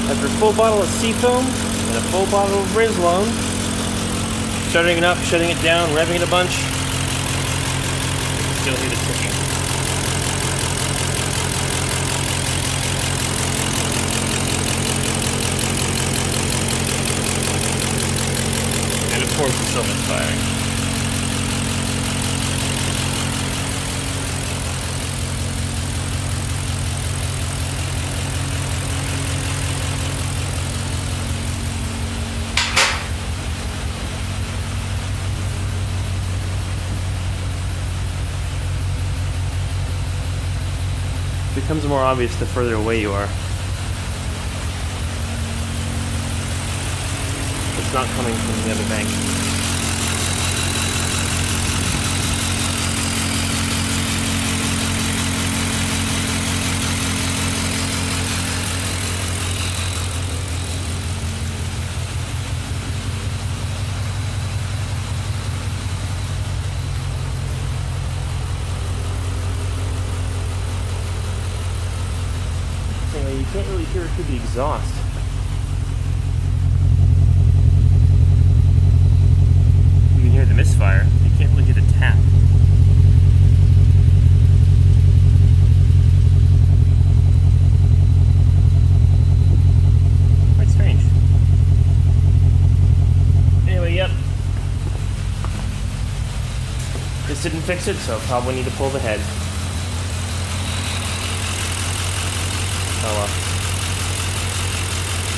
After a full bottle of Seafoam and a full bottle of Rizlone, starting it up, shutting it down, revving it a bunch, still hear the ticking. And of course it's still misfiring. It becomes more obvious the further away you are. It's not coming from the other bank. You can't really hear it through the exhaust. You can hear the misfire. You can't really hear the tap. Quite strange. Anyway, yep. This didn't fix it, so I'll probably need to pull the head. Oh well.